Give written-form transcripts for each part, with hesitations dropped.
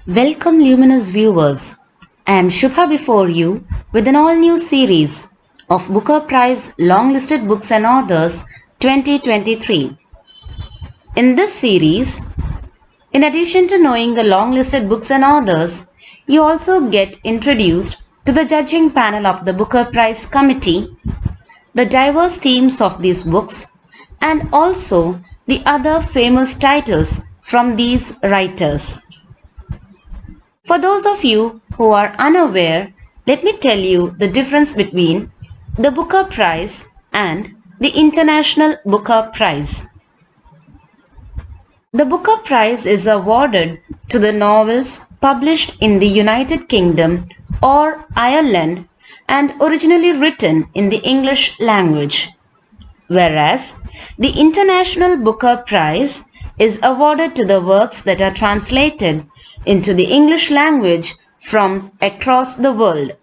Welcome luminous viewers. I am Shubha before you with an all-new series of Booker Prize Longlisted Books and Authors 2023. In this series, in addition to knowing the long-listed books and authors, you also get introduced to the judging panel of the Booker Prize Committee, the diverse themes of these books, and also the other famous titles from these writers. For those of you who are unaware, let me tell you the difference between the Booker Prize and the International Booker Prize. The Booker Prize is awarded to the novels published in the United Kingdom or Ireland and originally written in the English language, whereas the International Booker Prize is awarded to the works that are translated into the English language from across the world.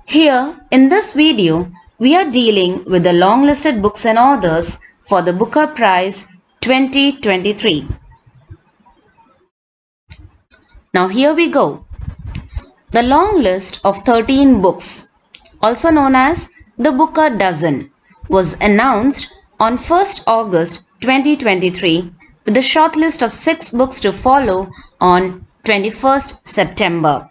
Here in this video, we are dealing with the long-listed books and authors for the Booker Prize 2023. Now here we go. The long list of 13 books, also known as the Booker Dozen, was announced on 1st August 2023 with a short list of 6 books to follow on 21st September.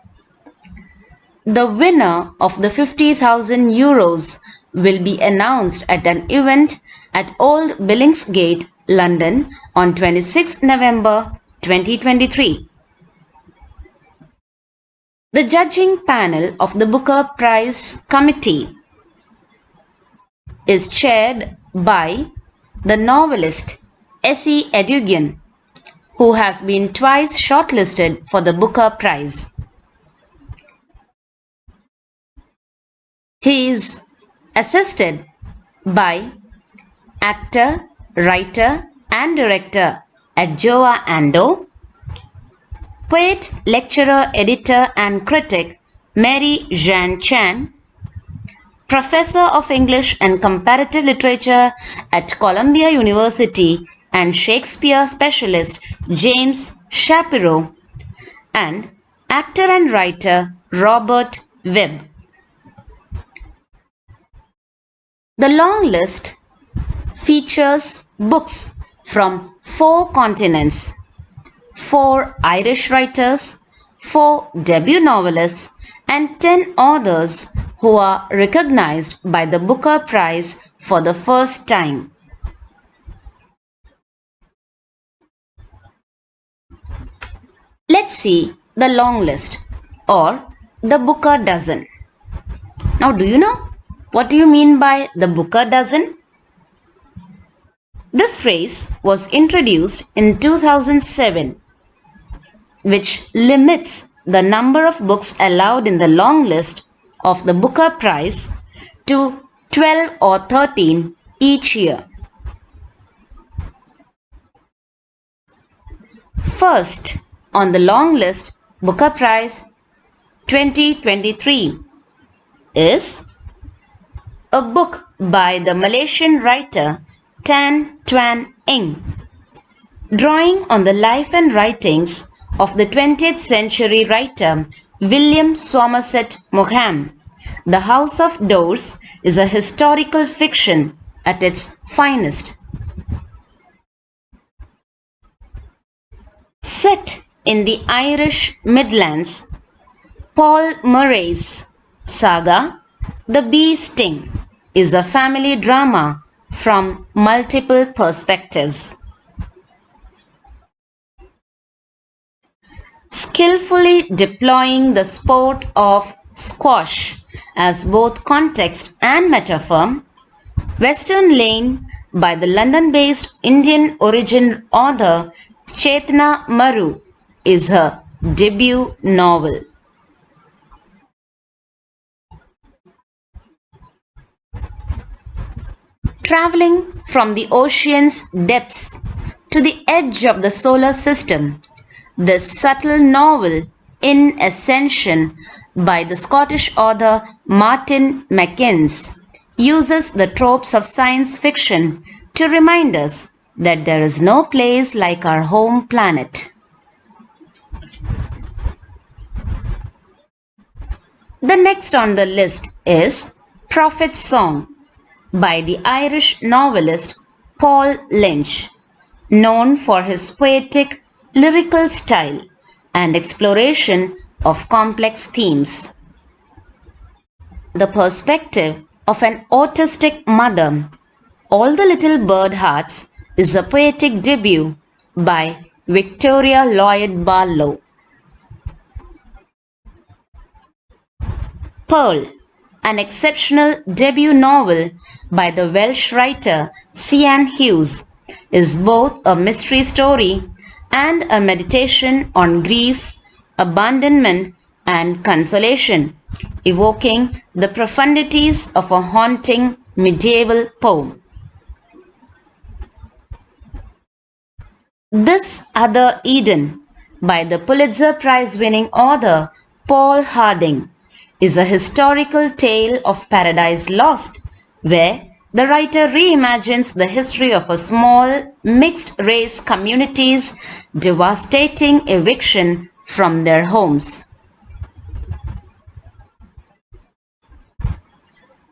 The winner of the 50,000 euros will be announced at an event at Old Billingsgate, London on 26 November 2023. The judging panel of the Booker Prize Committee is chaired by the novelist S.E. Edugian, who has been twice shortlisted for the Booker Prize. He is assisted by actor, writer and director Adjoa Ando, poet, lecturer, editor and critic Mary Jean Chan, Professor of English and Comparative Literature at Columbia University and Shakespeare specialist James Shapiro, and actor and writer Robert Webb. The long list features books from 4 continents, 4 Irish writers, 4 debut novelists, and 10 authors who are recognized by the Booker Prize for the first time. Let's see the long list or the Booker Dozen. Now, do you know what do you mean by the Booker Dozen? This phrase was introduced in 2007, which limits the number of books allowed in the long list of the Booker Prize to 12 or 13 each year. First on the long list Booker Prize 2023 is a book by the Malaysian writer Tan Tuan Eng, drawing on the life and writings of the 20th century writer William Somerset Maugham. The House of Doors is a historical fiction at its finest. Set in the Irish Midlands, Paul Murray's saga The Bee Sting is a family drama from multiple perspectives. Skillfully deploying the sport of squash as both context and metaphor, Western Lane by the London-based Indian origin author Chetna Maru is her debut novel. Traveling from the ocean's depths to the edge of the solar system, this subtle novel in Ascension by the Scottish author Martin McInnes uses the tropes of science fiction to remind us that there is no place like our home planet. The next on the list is Prophet's Song by the Irish novelist Paul Lynch, known for his poetic, lyrical style and exploration of complex themes. The perspective of an autistic mother, All the Little Bird Hearts, is a poetic debut by Victoria Lloyd Barlow. Pearl, an exceptional debut novel by the Welsh writer Sian Hughes, is both a mystery story and a meditation on grief, abandonment, and consolation, evoking the profundities of a haunting medieval poem. This Other Eden by the Pulitzer Prize-winning author Paul Harding is a historical tale of Paradise Lost, where the writer reimagines the history of a small, mixed-race community's devastating eviction from their homes.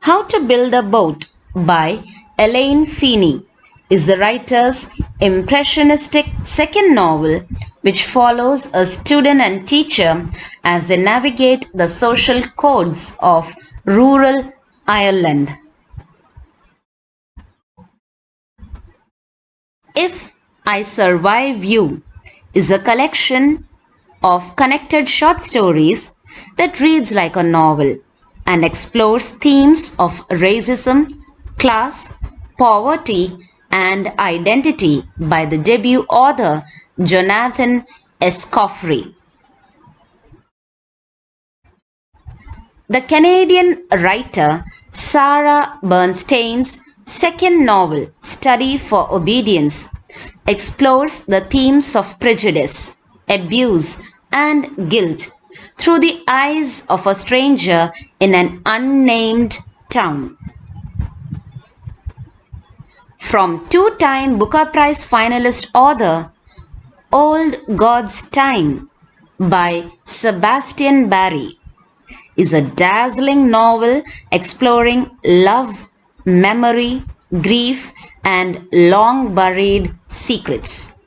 How to Build a Boat by Elaine Feeney is the writer's impressionistic second novel, which follows a student and teacher as they navigate the social codes of rural Ireland. If I Survive You is a collection of connected short stories that reads like a novel and explores themes of racism, class, poverty, and identity by the debut author Jonathan Escoffery. The Canadian writer Sarah Bernstein's second novel, Study for Obedience, explores the themes of prejudice, abuse, and guilt through the eyes of a stranger in an unnamed town. From two-time Booker Prize finalist author Old God's Time by Sebastian Barry is a dazzling novel exploring love, memory, grief, and long-buried secrets.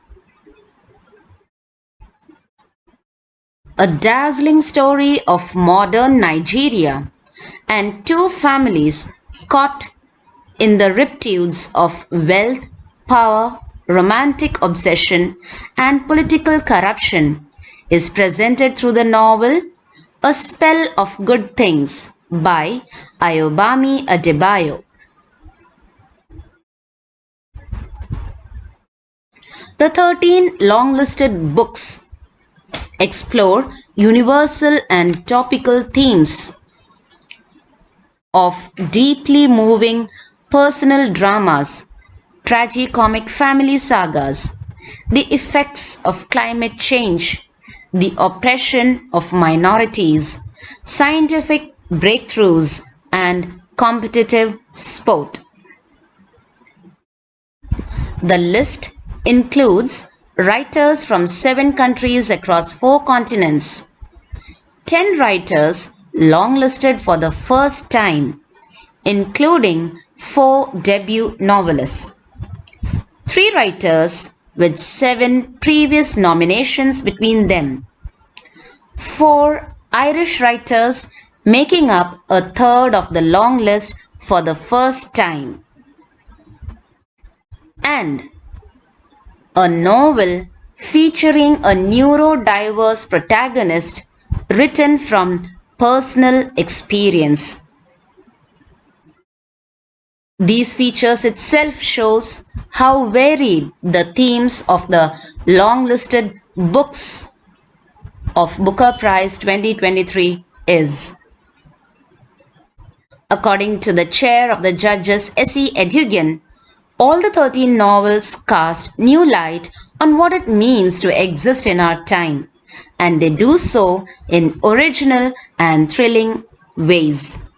A dazzling story of modern Nigeria and two families caught in the riptides of wealth, power, romantic obsession, and political corruption is presented through the novel A Spell of Good Things by Ayobami Adebayo. The 13 longlisted books explore universal and topical themes of deeply moving personal dramas, tragicomic family sagas, the effects of climate change, the oppression of minorities, scientific breakthroughs, and competitive sport. The list includes writers from 7 countries across 4 continents, 10 writers longlisted for the first time, including 4 debut novelists, 3 writers with 7 previous nominations between them, 4 Irish writers making up a third of the long list for the first time, and a novel featuring a neurodiverse protagonist written from personal experience. These features itself shows how varied the themes of the longlisted books of Booker Prize 2023 is. According to the chair of the judges, S.E. Edugan, all the 13 novels cast new light on what it means to exist in our time, and they do so in original and thrilling ways.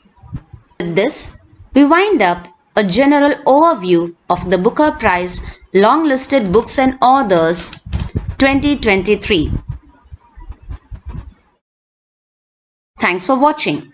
With this, we wind up a general overview of the Booker Prize Longlisted Books and Authors 2023. Thanks for watching.